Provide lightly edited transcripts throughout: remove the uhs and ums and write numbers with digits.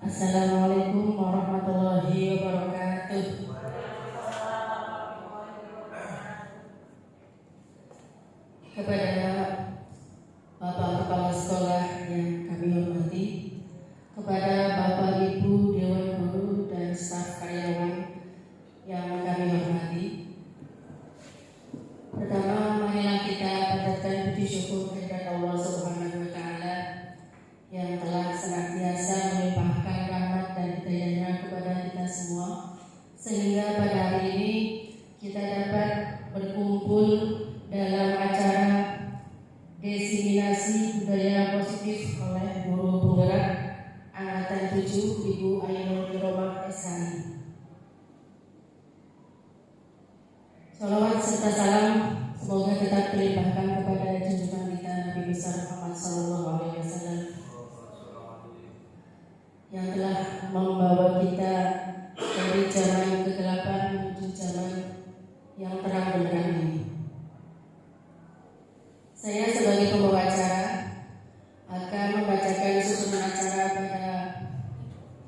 Assalamualaikum warahmatullahi wabarakatuh. Kepada Bapak Kepala Sekolah yang kami hormati, kepada Bapak Ibu Dewan Guru dan staf karyawan yang kami hormati. Pertama, marilah kita panjatkan puji syukur kehadirat Allah Subhanahu wa Ta'ala yang telah senantiasa melimpahkan rahmat dan hidayahnya kepada kita semua, sehingga pada hari ini kita dapat berkumpul dalam acara diseminasi budaya positif oleh guru penggerak angkatan 7 Ibu Ainul Kiromah SHI. Salawat serta salam semoga tetap dilimpahkan kepada junjungan kita Nabi besar Muhammad SAW yang telah membawa kita dari zaman kegelapan menuju zaman yang terang benderang ini. Saya sebagai pembawa acara akan membacakan susunan acara pada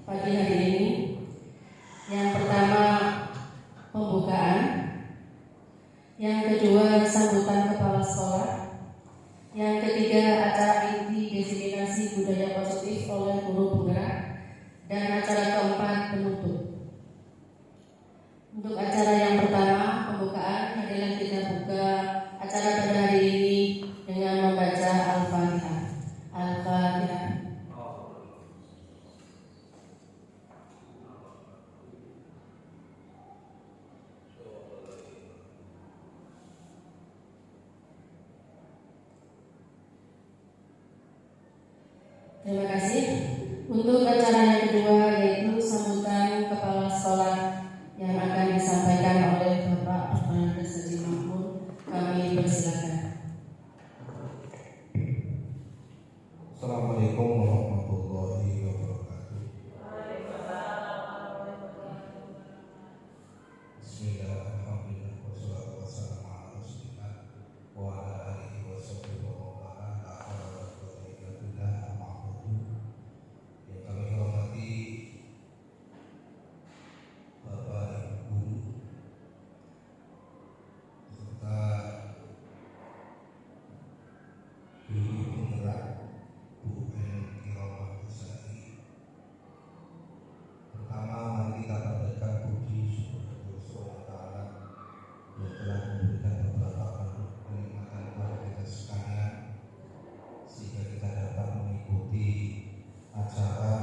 pagi hari ini. Yang pertama, pembukaan. Yang kedua, sambutan kepala sekolah. Yang ketiga, acara inti diseminasi budaya positif oleh guru penggerak. Dan acara keempat, penutup. Untuk acara yang pertama, pembukaan, adalah kita buka acara pada hari ini dengan membaca Al-Fatihah. Al-Fatihah. Terima kasih. Untuk acara yang kedua yaitu sambutan kepala sekolah yang akan disampaikan oleh Bapak Kepala Haji Mahmud. Kami persilakan. Assalamualaikum warahmatullahi wabarakatuh. Bismillahirrahmanirrahim. Wassalatu wassalamu ala Rasulillah wa ala alihi washabbihi wa man wala. La haula wa la quwwata illa billah. Yang kami hormati Bapak Ibu serta guru penggerak Bu Ainul Kiromah SHI. Pertama, mari kita panjatkan puji syukur kepada Allah yang telah memberikan beberapa kenikmatan kepada kita sekalian, sehingga kita dapat mengikuti acara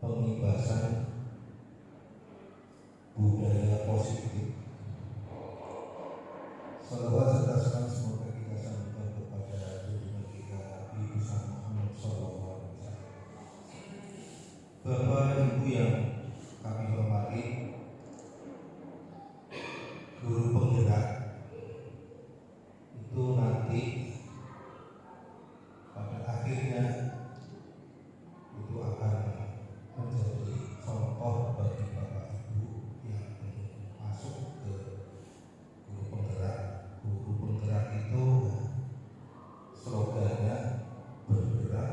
pengibasan budaya positif. Salawat serta salam semoga kita sampaikan kepada junjungan kita Nabi besar Muhammad SAW. Bapak Ibu yang kami hormati, guru penggerak itu nanti pada akhirnya itu akan menjadi contoh bagi Bapak Ibu yang masuk ke guru penggerak. Guru penggerak itu slogannya bergerak,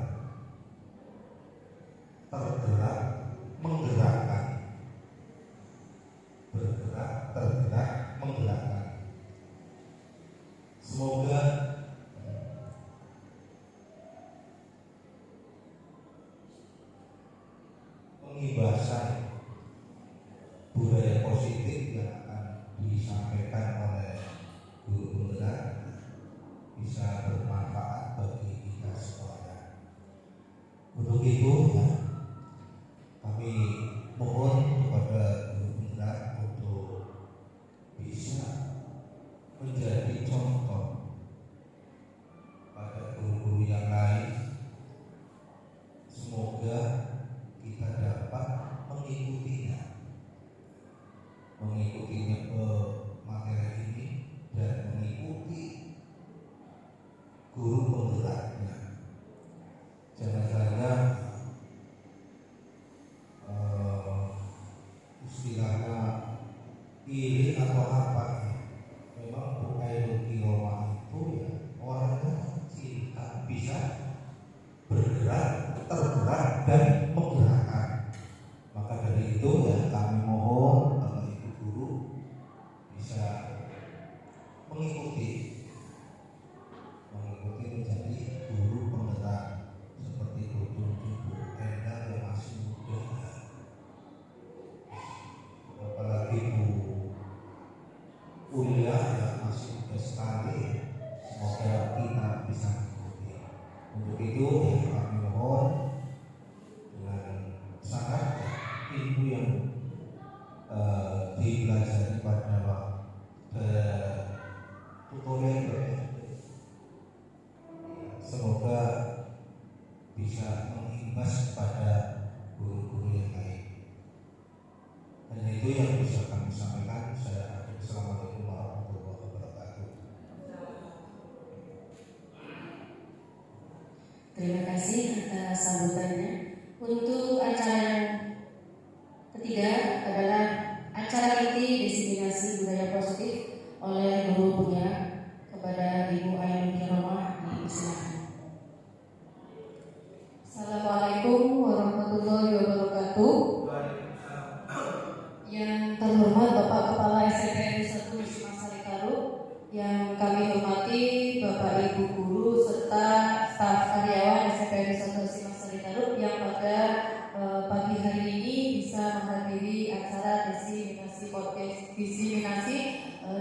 tergerak, menggerakkan. Bergerak, tergerak, menggerakkan. Semoga pengibasan budaya positif yang akan disampaikan oleh guru penggerak bisa bermanfaat bagi kita semuanya. Untuk itu kami mohon kepada guru penggerak untuk bisa menjadi contoh pada guru-guru yang lain. Semoga kita dapat mengikuti dan menggerakkan. Maka dari itu ya kami mohon Bapak Ibu guru bisa mengikuti menjadi guru penggerak seperti Bu Endang yang masih muda, apalagi Bu Ulia yang masih muda sekali. Semoga kita bisa mengikuti. Untuk itu ya kami mohon dengan sangat ilmu yang dipelajari pada tutorial, semoga bisa mengimbas pada guru-guru yang lain. Hanya itu yang bisa kami sampaikan. Saya akhiri. Assalamualaikum warahmatullahi wabarakatuh. Terima kasih atas sambutannya. Untuk acara yang ketiga adalah acara inti diseminasi budaya positif oleh guru penggerak. Kepada Ibu Ainun Kiromah, dipersilakan. Assalamualaikum warahmatullahi wabarakatuh. Yang terhormat Bapak Kepala SMPN 1 Wisma Sarikaru, yang kami hormati Bapak Ibu guru serta staf karyawan SMPN 1 Wisma Sarikaru yang pada pagi hari ini bisa menghadiri acara diseminasi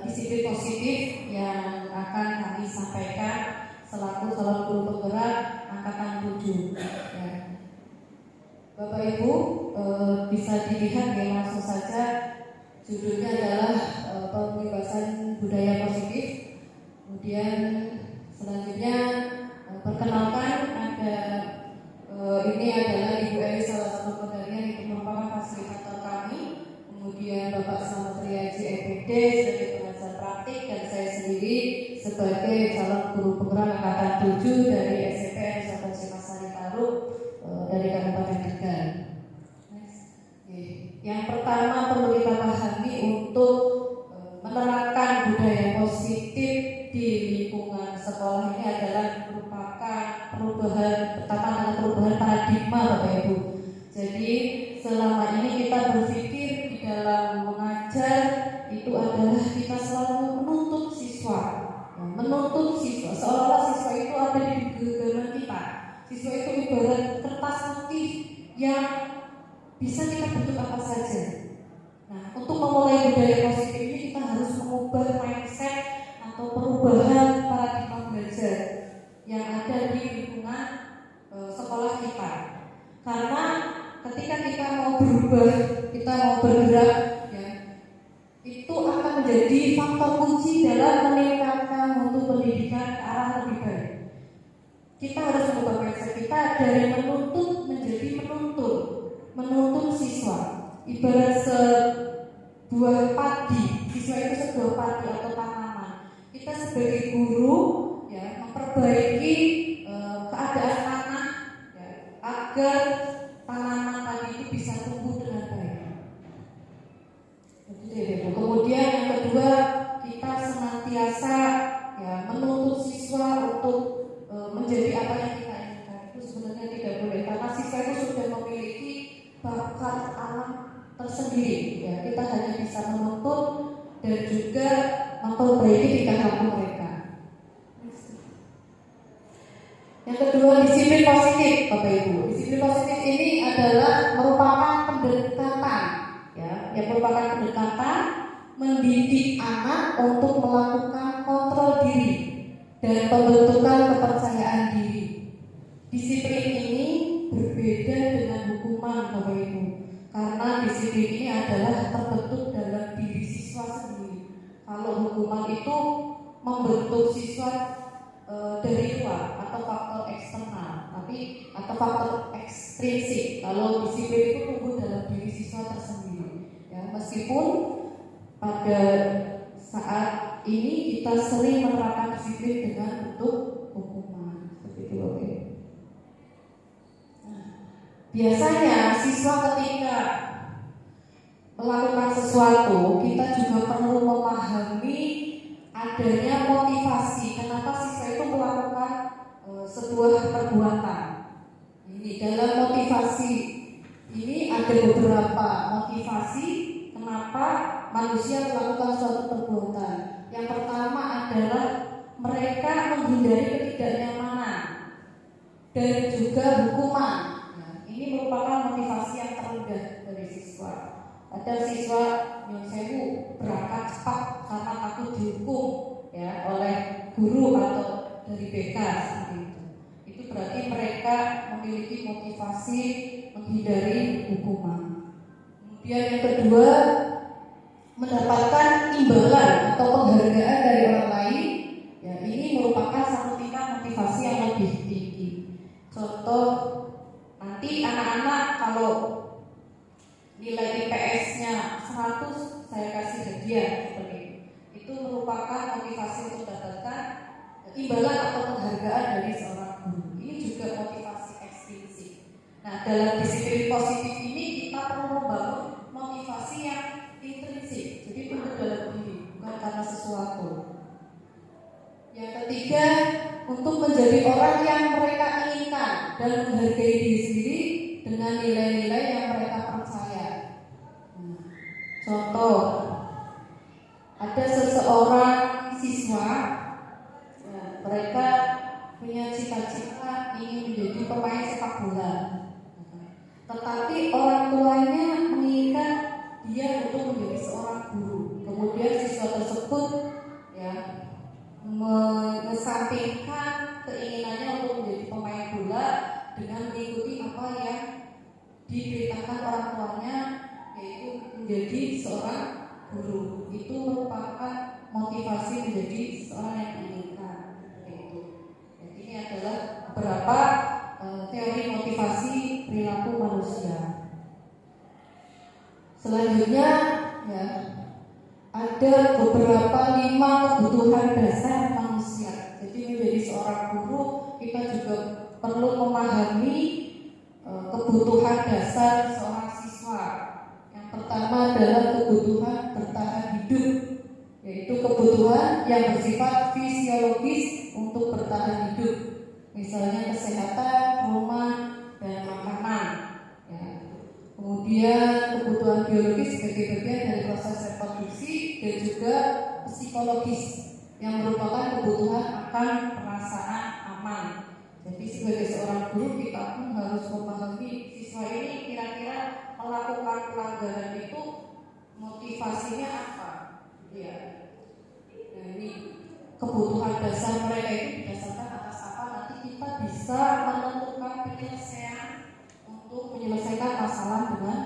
disiplin positif yang akan kami sampaikan selaku calon guru penggerak angkatan 7. Ya. Bapak Ibu bisa dilihat ya, langsung saja judulnya adalah pembebasan budaya positif. Kemudian selanjutnya perkenalkan ada ini adalah Ibu Eri, salah satu pendirian yang merupakan fasilitator kami. Kemudian Bapak Selamat Riyadi EPD sebagai pengajar praktik, dan saya sendiri sebagai calon guru penggerak angkatan 7 dari SMPN 1 Wisma Sarikaru dari Kabupaten Tegal. Yang pertama perlu kita pahami untuk menerapkan budaya positif di lingkungan sekolah ini adalah merupakan perubahan paradigma, Bapak Ibu. Jadi selama ini kita berpikir di dalam mengajar itu adalah kita selalu menuntut siswa, seolah-olah siswa itu ada di genggaman kita. Siswa itu ibarat kertas putih yang bisa kita bentuk apa saja. Nah, untuk memulai budaya positif ini kita harus mengubah mindset atau perubahan paradigma belajar yang ada di lingkungan sekolah kita. Karena ketika kita mau berubah, kita mau bergerak, ya, itu akan menjadi faktor kunci dalam meningkatkan mutu pendidikan ke arah lebih baik. Kita harus mengubah mindset kita dari menuntut menjadi menuntun siswa. Ibarat sebuah padi, siswa itu sebuah padi atau tanaman. Kita sebagai guru ya memperbaiki keadaan tanah ya, agar tanaman tadi itu bisa tumbuh dengan baik. Kemudian yang kedua, kita senantiasa ya menuntut siswa untuk menjadi apa yang kita inginkan. Itu sebenarnya tidak boleh, karena siswa itu sudah memiliki bakat alam tersendiri. Ya, kita hanya bisa menuntut dan juga memperbaiki tingkah laku mereka. Yang kedua, disiplin positif, Bapak Ibu. Disiplin positif ini adalah merupakan pendekatan, ya, yang merupakan pendekatan mendidik anak untuk melakukan kontrol diri dan pembentukan kepercayaan diri. Disiplin ini berbeda dengan hukuman, Bapak Ibu, karena disiplin ini adalah terbentuk dalam diri siswa sendiri. Kalau hukuman itu membentuk siswa dari luar atau faktor eksternal, atau faktor ekstrinsik. Kalau disiplin itu tumbuh dalam diri siswa tersendiri. Ya, meskipun pada saat ini kita sering menerapkan disiplin dengan bentuk hukuman, seperti itu, oke. Nah, biasanya siswa ketika melakukan sesuatu, kita juga perlu memahami adanya motivasi kenapa siswa itu melakukan sebuah perbuatan. Ini dalam motivasi ini ada beberapa motivasi kenapa manusia melakukan suatu perbuatan. Yang pertama adalah mereka menghindari ketidaknyamanan dan juga hukuman. Nah, ini merupakan motivasi yang terendah dari siswa. Ada siswa yang sewu berangkat cepat karena takut dihukum ya oleh guru atau dari BK seperti itu. Itu berarti mereka memiliki motivasi menghindari hukuman. Kemudian yang kedua, mendapatkan imbalan atau penghargaan dari orang lain. Ya, ini merupakan satu tingkat motivasi yang lebih tinggi. Contoh, nanti anak-anak kalau nilai IPS-nya 100 saya kasih hadiah seperti itu. Itu merupakan motivasi untuk mendapatkan imbalan atau penghargaan dari seorang guru. Ini juga motivasi ekstrinsik. Nah, dalam disiplin positif ini kita perlu membangun motivasi yang intrinsik. Jadi tumbuh dalam diri, bukan karena sesuatu. Yang ketiga, untuk menjadi orang yang mereka inginkan dan menghargai diri sendiri dengan nilai-nilai yang mereka percaya. Contoh, ada seseorang siswa, ya, mereka punya cita-cita ingin menjadi pemain sepak bola, tetapi orang tuanya menginginkan dia untuk menjadi seorang guru. Kemudian siswa tersebut ya mengesampingkan keinginannya untuk menjadi pemain bola dengan mengikuti apa yang diberitakan orang tuanya, yaitu menjadi seorang guru. Itu merupakan motivasi menjadi seorang yang diinginkan. Jadi ini adalah beberapa teori motivasi perilaku manusia. Selanjutnya ya, ada beberapa 5 kebutuhan dasar manusia. Jadi menjadi seorang guru kita juga perlu memahami kebutuhan dasar seorang siswa. Yang pertama adalah kebutuhan bertahan hidup, yaitu kebutuhan yang bersifat fisiologis untuk bertahan hidup, misalnya kesehatan, rumah, dan makanan. Ya. Kemudian kebutuhan biologis sebagai bagian dari proses reproduksi dan juga psikologis yang merupakan kebutuhan akan perasaan aman. Jadi sebagai seorang guru kita pun harus memahami siswa ini kira-kira melakukan pelanggaran itu motivasinya apa, ya. Nah, ini kebutuhan dasar mereka itu didasarkan atas apa, nanti kita bisa menentukan penyelesaian untuk menyelesaikan masalah dengan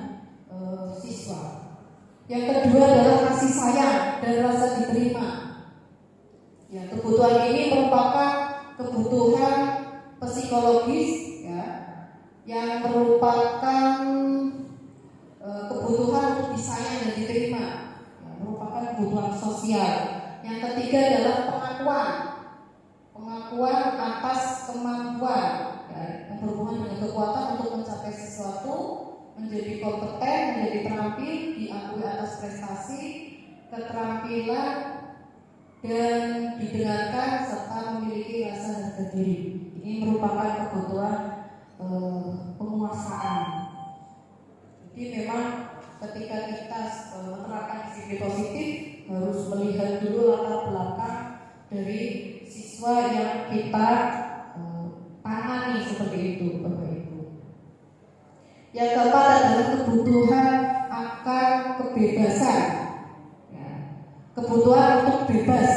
siswa. Yang kedua adalah kasih sayang dan rasa diterima. Ya, kebutuhan ini merupakan kebutuhan psikologis ya, yang merupakan kebutuhan untuk disayang dan diterima, ya, merupakan kebutuhan sosial. Yang ketiga adalah pengakuan atas kemampuan ya, yang berhubungan dengan kekuatan untuk mencapai sesuatu, menjadi kompeten, menjadi terampil, diakui atas prestasi, keterampilan, dan didengarkan serta memiliki rasa harga diri. Ini merupakan kebutuhan penguasaan. Jadi memang ketika kita menerapkan disiplin positif harus melihat dulu latar belakang dari siswa yang kita tangani seperti itu, Bapak Ibu. Yang keempat adalah kebutuhan akan kebebasan. Ya. Kebutuhan untuk bebas,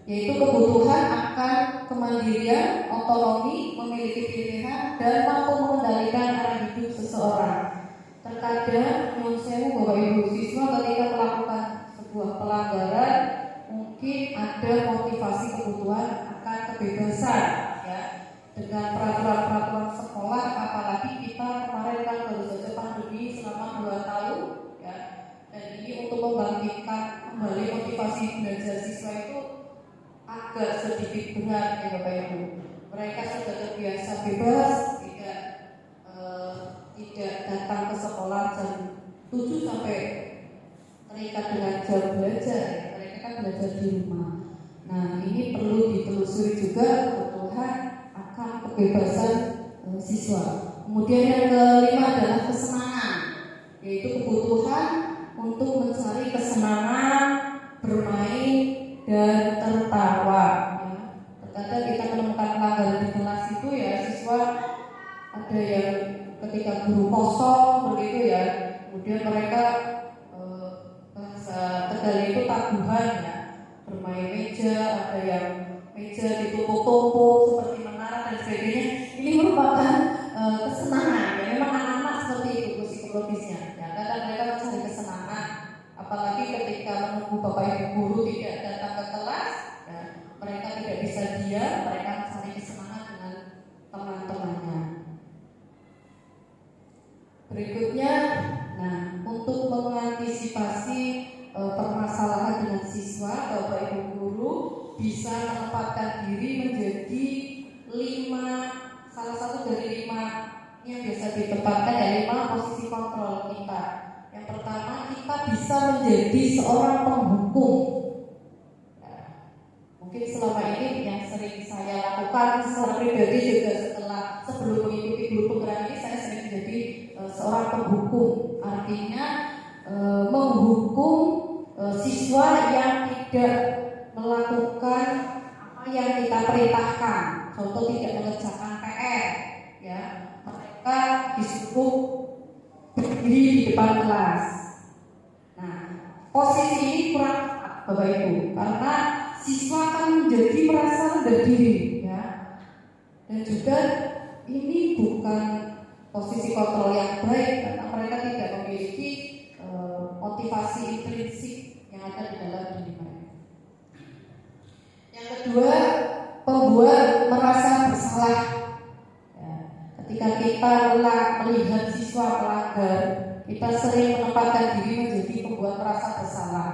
yaitu kebutuhan akan kemandirian, otonomi, memiliki pilihan, dan mampu mengendalikan arah hidup seseorang. Terkadang Bapak Ibu siswa ketika melakukan sebuah pelanggaran mungkin ada motivasi kebutuhan akan kebebasan ya, dengan peraturan-peraturan sekolah, apalagi kita kemarin kan baru saja pandemi selama 2 tahun ya, dan ini untuk membangkitkan kembali motivasi belajar siswa itu agak sedikit berat ya Bapak Ibu. Mereka sudah terbiasa bebas, tidak datang ke sekolah jam 7 sampai terikat dengan jam belajar. Mereka kan belajar di rumah. Nah, ini perlu ditelusuri juga kebutuhan akan kebebasan siswa. Kemudian yang kelima adalah kesenangan, yaitu kebutuhan untuk mencari kesenangan, bermain dan tertawa. Ya. Terkadang kita menemukan pelanggaran di kelas itu ya, siswa ada yang ketika guru kosong begitu ya, kemudian mereka bahasa Tegal itu tabuhan ya, bermain meja, ada yang meja ditumpuk-tumpuk seperti menara dan sebagainya. Ini merupakan kesenangan ya, memang anak-anak seperti itu psikologisnya ya, kadang mereka mencari kesenangan, apalagi ketika menunggu bapak ibu guru tidak datang ke kelas ya, mereka tidak bisa diam, mereka mencari kesenangan dengan teman-temannya. Berikutnya, nah untuk mengantisipasi permasalahan dengan siswa, bapak ibu guru bisa menempatkan diri menjadi 5, salah satu dari 5 yang biasa ditempatkan ya, 5 posisi kontrol kita. Yang pertama, kita bisa menjadi seorang penghukum. Ya, mungkin selama ini yang sering saya lakukan secara pribadi juga sebelum mengikuti guru penggerak ini, saya sering menjadi seorang penghukum. Artinya menghukum siswa yang tidak melakukan apa yang kita perintahkan. Contoh, tidak mengerjakan PR ya, mereka disuruh berdiri di depan kelas. Nah, posisi ini kurang tepat Bapak Ibu, karena siswa akan menjadi merasa rendah diri ya. Dan juga ini bukan posisi kontrol yang baik, karena mereka tidak memiliki motivasi intrinsik yang ada di dalam diri mereka. Yang kedua, membuat merasa bersalah ya. Ketika kita melihat siswa melanggar, kita sering menempatkan diri menjadi pembuat merasa bersalah,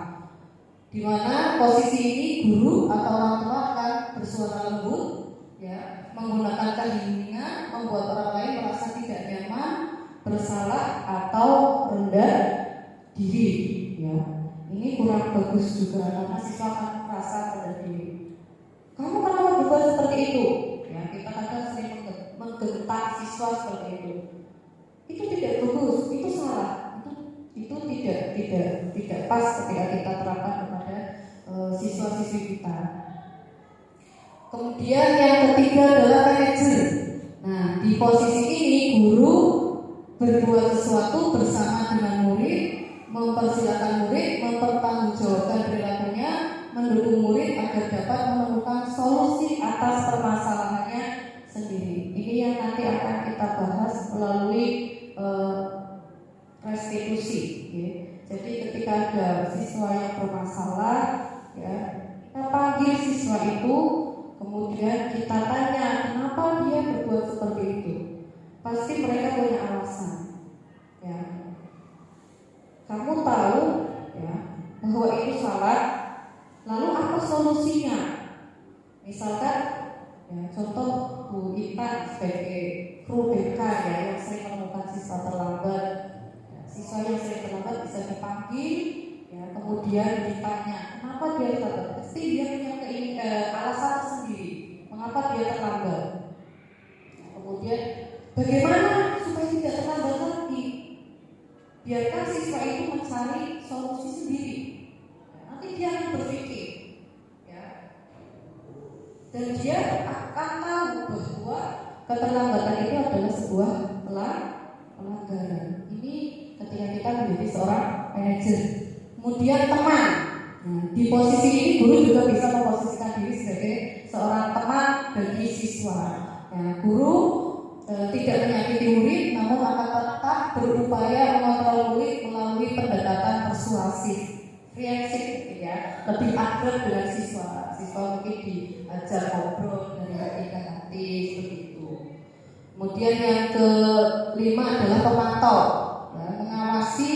di mana posisi ini guru atau orang tua akan bersuara lembut ya, menggunakan keheningan, membuat orang lain merasa tidak nyaman, bersalah atau rendah diri ya. Ini kurang bagus juga, karena siswa akan merasa rendah diri. Kamu kenapa berbuat seperti itu? Ya, kita kadang sering menggentak siswa seperti itu. Itu tidak bagus, itu salah, itu tidak pas ketika kita terapkan kepada siswa-siswi kita. Kemudian yang ketiga adalah manajer. Nah, di posisi ini guru berbuat sesuatu bersama dengan murid, mempersilakan murid mempertanggungjawabkan perilakunya, mendukung murid agar dapat menemukan solusi atas permasalahannya sendiri. Ini yang nanti akan kita bahas melalui restitusi. Ya. Jadi ketika ada siswa yang bermasalah, ya, kita panggil siswa itu, kemudian kita tanya kenapa dia berbuat seperti itu. Pasti mereka punya alasan. Ya. Kamu tahu ya, bahwa itu salah, lalu apa solusinya? Misalkan ya, contoh Bu Ita sebagai kru BK ya, yang sering menemukan siswa terlambat ya, siswa yang sering terlambat bisa dipanggil ya, kemudian ditanya kenapa dia terlambat. Pasti dia punya alasan sendiri mengapa dia terlambat. Nah, kemudian bagaimana supaya tidak terlambat lagi? Biarkan siswa itu mencari solusi sendiri. Nanti dia akan berpikir, ya, dan dia akan tahu bahwa keterlambatan itu adalah sebuah pelanggaran. Ini ketika kita menjadi seorang manajer. Kemudian teman. Nah, di posisi ini guru juga bisa memposisikan diri sebagai seorang teman bagi siswa. Nah, guru tidak menyakiti murid, namun akan tetap berupaya mengontrol murid melalui pendekatan persuasif, friendship, ya, lebih akrab dengan siswa. Siswa mungkin diajar ngobrol dari hati ke hati seperti itu. Kemudian yang kelima adalah pemantau, ya, mengawasi,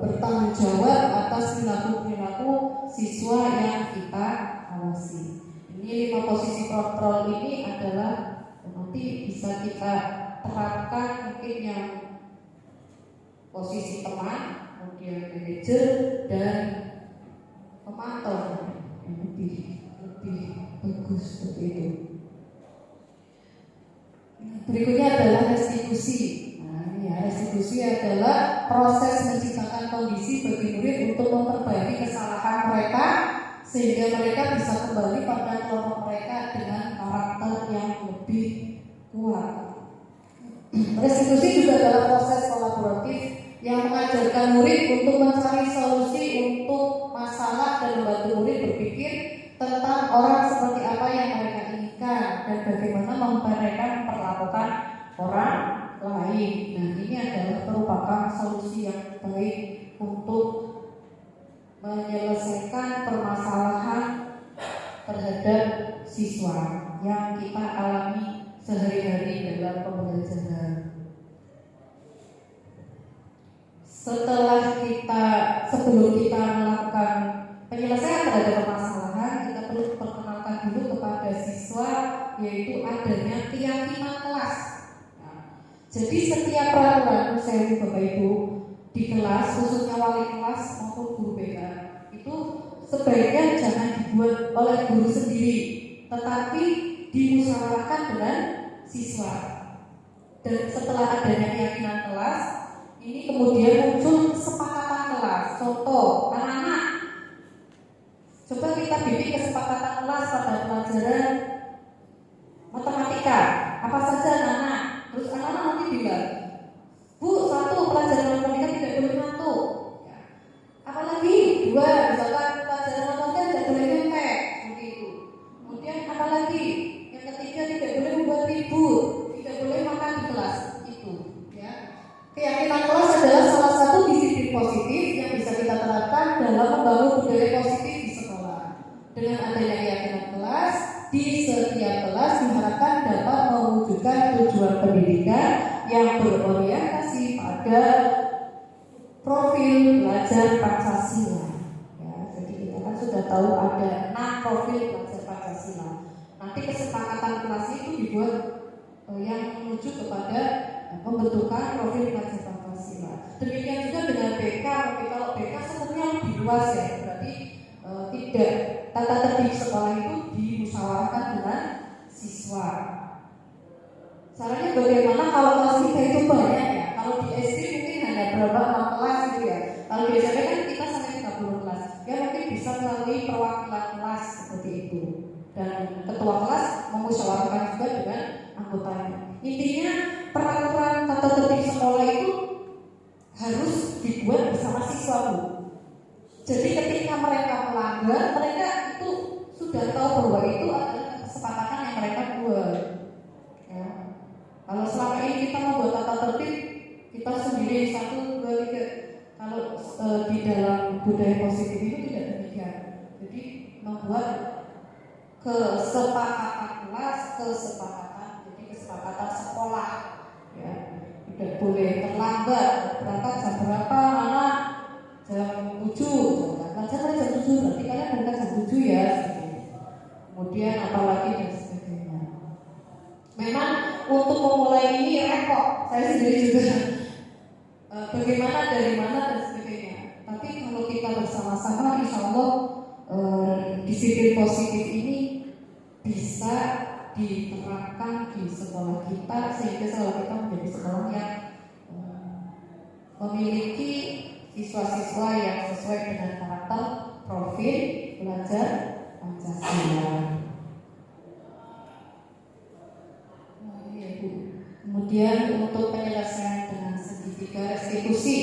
bertanggung jawab atas perilaku siswa yang kita awasi. Ini 5 posisi kontrol ini adalah nanti bisa kita terapkan mungkin yang posisi teman, kemudian manajer dan pemantau yang lebih bagus seperti itu. Nah, Berikutnya adalah restitusi. Nah, ini ya, restitusi adalah proses menciptakan kondisi bagi murid untuk memperbaiki kesalahan mereka sehingga mereka bisa kembali pada kelompok mereka dengan karakter yang lebih kuat. Restitusi juga adalah proses kolaboratif yang mengajarkan murid untuk mencari solusi untuk masalah dan membantu murid berpikir tentang orang seperti apa yang mereka inginkan dan bagaimana mereka memperlakukan orang lain. Nah, ini adalah merupakan solusi yang baik untuk menyelesaikan permasalahan terhadap siswa yang kita alami sehari-hari dalam pembelajaran. Sebelum kita melakukan penyelesaian terhadap permasalahan, kita perlu perkenalkan dulu kepada siswa, yaitu adanya keyakinan kelas. Nah, jadi setiap peraturan saya Bapak Ibu di kelas, khususnya wali kelas maupun guru BK, itu sebaiknya jangan dibuat oleh guru sendiri, tetapi dimusyawarahkan dengan siswa. Dan setelah adanya keyakinan kelas, ini kemudian muncul kesepakatan kelas. Contoh, anak-anak, coba kita bikin kesepakatan kelas pada pelajaran matematika. Apa saja anak-anak? Terus anak-anak nanti bilang, Bu, 1 pelajaran matematika tidak boleh ngantuk. Ya. Apalagi 2, misalkan pelajaran matematika tidak boleh nyontek, seperti itu. Kemudian apalagi yang ketiga tidak boleh membuat ribut, tidak boleh makan di kelas itu. Ya. Keyakinan kelas adalah salah satu disiplin positif yang bisa kita terapkan dalam membangun budaya positif di sekolah. Dengan adanya keyakinan kelas, di setiap kelas diharapkan dapat mewujudkan tujuan pendidikan yang berorientasi pada profil belajar Pancasila. Ya, jadi kita kan sudah tahu ada 6 profil belajar Pancasila. Nanti kesepakatan kelas itu dibuat yang menuju kepada pembentukan profil belajar Pancasila. Demikian juga dengan BK. Kalau BK sebenarnya lebih luas ya, berarti tidak tata tertib sekolah itu dimusyawarahkan dengan siswa. Caranya bagaimana kalau kelas kita itu banyak ya? Kalau di SD mungkin hanya berapa 6 kelas gitu ya. Kalau di SMP kan kita sampai 30 kelas. Ya mungkin bisa melalui perwakilan kelas seperti itu. Dan ketua kelas memusyawarahkan juga dengan anggotanya. Intinya peraturan tata tertib sekolah itu harus dibuat bersama siswa, Bu. Jadi ketika mereka melanggar, mereka itu sudah tahu bahwa itu adalah kesepakatan yang mereka buat. Ya. Kalau selama ini kita membuat tata tertib, kita sendiri 1, 2, 3. Kalau di dalam budaya positif itu tidak demikian. Jadi membuat kesepakatan kelas, jadi kesepakatan sekolah. Ya. Tidak boleh terlambat. Berangkat jam berapa, anak? Jam 7. Pelajaran jam 7, berarti kalian berangkat jam 7 ya. Kemudian apalagi dan sebagainya. Memang untuk memulai ini repot, saya sendiri juga bagaimana, dari mana dan sebagainya. Tapi kalau kita bersama-sama, insya Allah disiplin positif ini bisa diterapkan di sekolah kita sehingga sekolah kita menjadi sekolah yang memiliki siswa-siswa yang sesuai dengan karakter profil belajar Pancasila. Kemudian untuk penyelesaian dengan segitiga restitusi,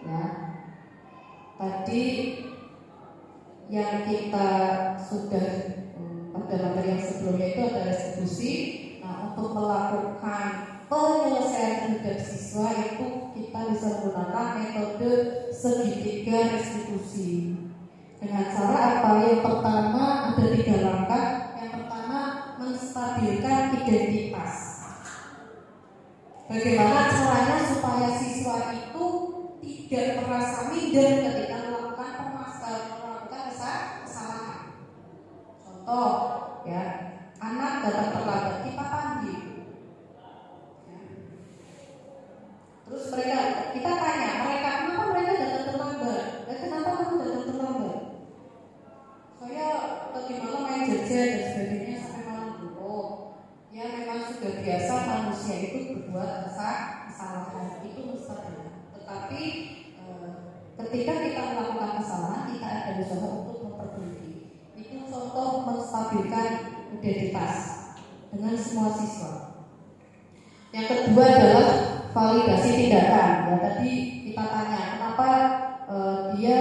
ya, tadi yang kita sudah pada materi yang sebelumnya itu ada restitusi. Nah, untuk melakukan penyelesaian terhadap siswa itu kita bisa menggunakan metode segitiga restitusi. Dengan cara apa? Yang pertama ada 3 langkah. Yang pertama menstabilkan identitas. Bagaimana caranya supaya siswa itu tidak merasa minder ketika melakukan kesalahan. Contoh, ya, anak datang terlambat, kita panggil. Ya. Terus kita tanya mereka, kenapa mereka datang terlambat? Dan kenapa kamu datang terlambat? Saya tadi malam main jajan dan sebagainya sampai malam dulu. Ya memang sudah biasa manusia itu menstabilkan identitas dengan semua siswa. Yang kedua adalah validasi tindakan. Ya, tadi kita tanya kenapa dia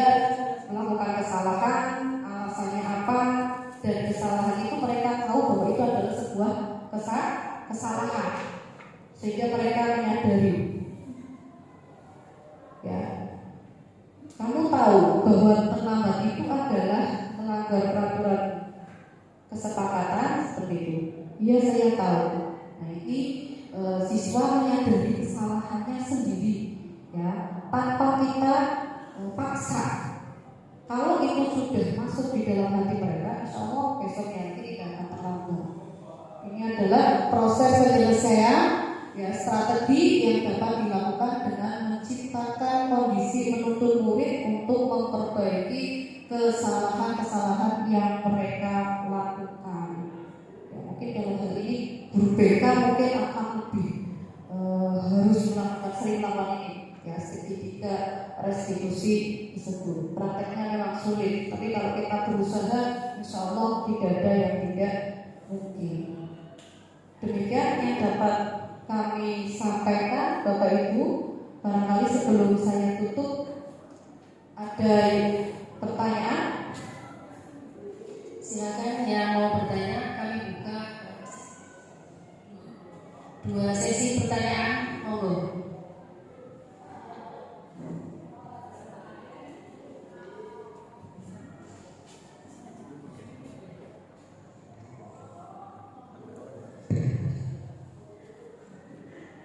melakukan kesalahan, alasannya apa, dan kesalahan itu mereka tahu bahwa itu adalah sebuah kesalahan, sehingga mereka menyadari. Ya, kamu tahu bahwa terlambat itu adalah melanggar peraturan kesepakatan seperti itu. Iya, saya tahu. Nah, ini siswa menyadari kesalahannya sendiri, ya, tanpa kita paksa. Kalau itu sudah masuk di dalam hati mereka, insya Allah besok nanti tidak akan terlambat. Ini adalah proses penyelesaian, ya, strategi yang dapat dilakukan dengan menciptakan kondisi menuntun murid untuk memperbaiki kesalahan-kesalahan yang mereka lakukan. Ya, mungkin dalam hal ini guru BK mungkin akan lebih harus melakukan sering melakukan ini, ya, segitiga restitusi tersebut. Prakteknya memang sulit, tapi kalau kita berusaha, insya Allah tidak ada yang tidak mungkin. Demikian yang dapat kami sampaikan, Bapak Ibu. Barangkali sebelum saya tutup, ada pertanyaan? Silakan yang mau bertanya, kami buka 2 sesi pertanyaan, monggo.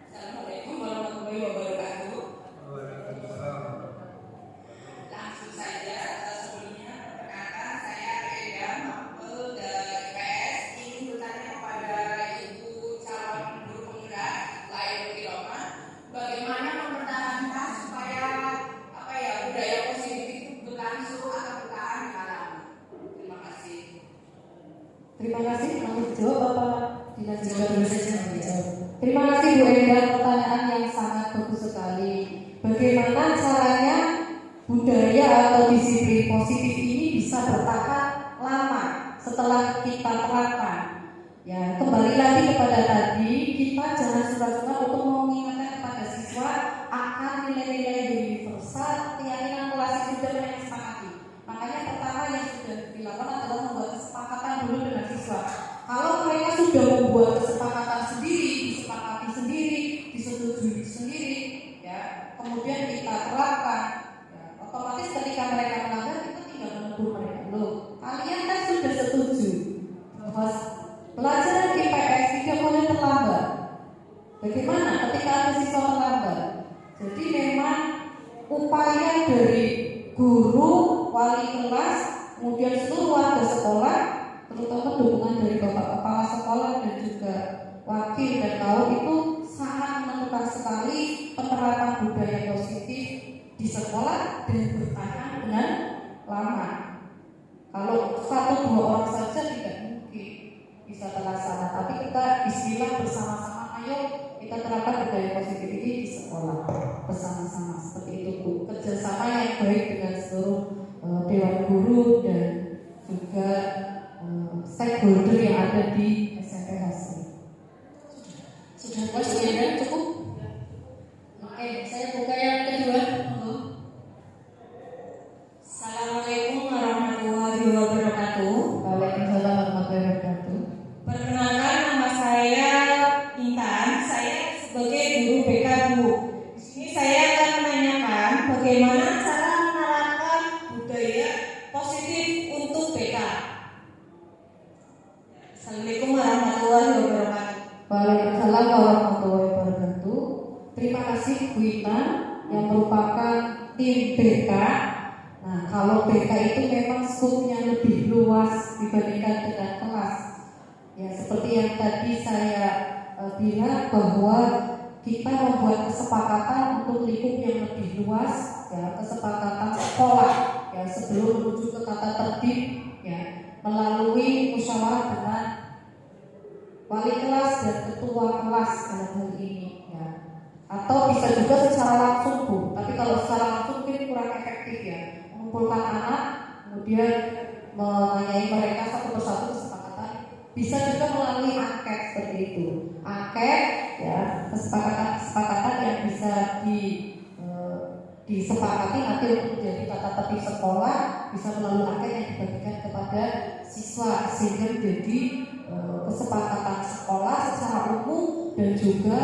Assalamualaikum warahmatullahi wabarakatuh. Langsung saja, sebelumnya perkenalkan saya Reda Mapel dari IPS. Ingin bertanya kepada Ibu calon guru penggerak Lailul Ilham, bagaimana mempertahankan supaya budaya positif itu berlangsung atau bertahan di kalangan. Terima kasih. Terima kasih. Kamu jawab apa? Jawab saja, menjawab. Terima kasih Bu Enda, pertanyaan yang sangat bagus sekali. Bagaimana caranya budaya atau disiplin positif ini bisa bertahan lama setelah kita terapkan? Ya, kembali lagi kepada tadi, kita jangan suka-suka untuk mengingatkan kepada siswa akan nilai-nilai universal keyakinan kelas itu sudah banyak disepakati. Makanya pertama yang sudah dilakukan adalah membuat kesepakatan dulu dengan siswa. Kalau mereka sudah membuat kesepakatan sendiri, disepakati sendiri, disetujui sendiri, ya, kemudian kita terapkan, ya, otomatis ketika mereka melanggar kita tinggal menegur mereka. Loh, kalian kan sudah setuju bahwa pelajaran IPS tidak boleh terlambat. Bagaimana ketika ada siswa terlambat? Jadi memang upaya dari guru, wali kelas, kemudian seluruh warga sekolah, terutama dukungan dari Bapak Kepala Sekolah dan juga wakil dan kaum itu sangat menentukan sekali penerapan budaya positif di sekolah dan bertahan dengan lama. Kalau 1-2 orang saja tidak mungkin bisa terlaksana, tapi kita bismillah bersama-sama, ayo kita terapkan budaya positif ini di sekolah bersama-sama, seperti itu Bu. Kerjasama yang baik dengan seluruh dewan guru dan juga stakeholder yang ada di SMP Hasil. Sudah puas Bu Enda? Cukup? Oke, saya buka yang kedua, monggo. Assalamualaikum warahmatullahi wabarakatuh. Waalaikumsalam warahmatullahi wabarakatuh. Perkenalkan, nama saya Intan. Saya sebagai guru BK Bu. Di sini saya akan menanyakan bagaimana cara menerapkan budaya positif untuk BK. Assalamualaikum warahmatullahi wabarakatuh. Waalaikumsalam warahmatullahi wabarakatuh. Terima kasih Bu Intan yang merupakan tim BK. Nah, kalau BK itu memang skupnya lebih luas dibandingkan dengan kelas. Ya, seperti yang tadi saya bilang bahwa kita membuat kesepakatan untuk lingkup yang lebih luas, ya, kesepakatan sekolah, ya, sebelum menuju ke tata tertib, ya, melalui musyawarah dengan wali kelas dan ketua kelas dalam hal ini, ya. Atau bisa juga secara langsung Bu, tapi kalau secara langsung mungkin kurang efektif, ya, mengumpulkan anak kemudian menanyai mereka satu persatu kesepakatan Bisa juga melalui angket seperti itu. Angket ya kesepakatan yang bisa disepakati nanti untuk menjadi tata tertib sekolah, bisa melalui angket yang dibagikan kepada siswa sehingga menjadi kesepakatan sekolah secara umum dan juga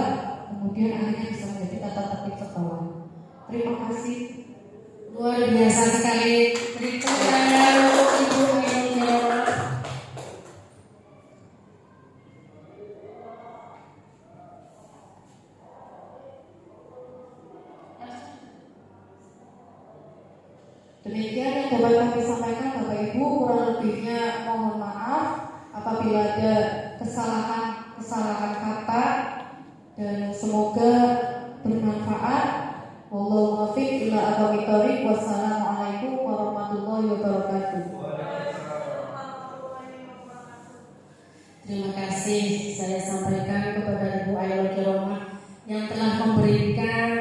kemudian akhirnya bisa menjadi tata tertib sekolah. Terima kasih. Luar biasa sekali. Beri tepuk tangan untuk Ibu Ainul Kiromah. Demikian yang dapat kami sampaikan Bapak Ibu, kurang lebihnya mohon maaf apabila ada kesalahan kata dan semoga bermanfaat. Wallahu muwaffiq ila aqwamit thoriq. Wassalamualaikum warahmatullahi wabarakatuh. Terima kasih saya sampaikan kepada Ibu Ainul Kiromah yang telah memberikan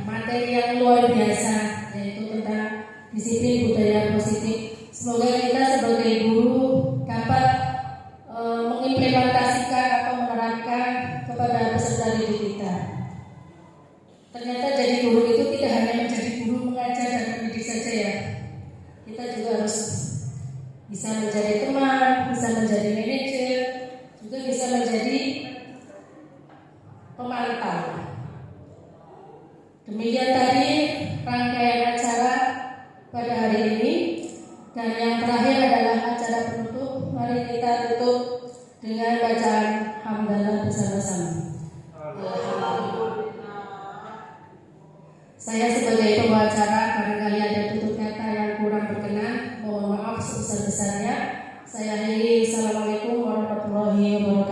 materi yang luar biasa, yaitu tentang disiplin budaya positif. Semoga kita sebagai guru dapat mengimplementasikan atau menerapkan kepada peserta didik kita. Ternyata jadi guru itu tidak hanya menjadi guru mengajar dan mendidik saja ya. Kita juga harus bisa menjadi teman, bisa menjadi manajer, juga bisa menjadi pemantau. Demikian tadi rangkaian acara pada hari ini, dan yang terakhir adalah acara penutup. Mari kita tutup dengan bacaan hamdalah bersama-sama. Saya sebagai pembacara barangkali ada tutur kata yang kurang berkenan, mohon maaf sebesar-besarnya. Saya akhiri. Assalamualaikum warahmatullahi wabarakatuh.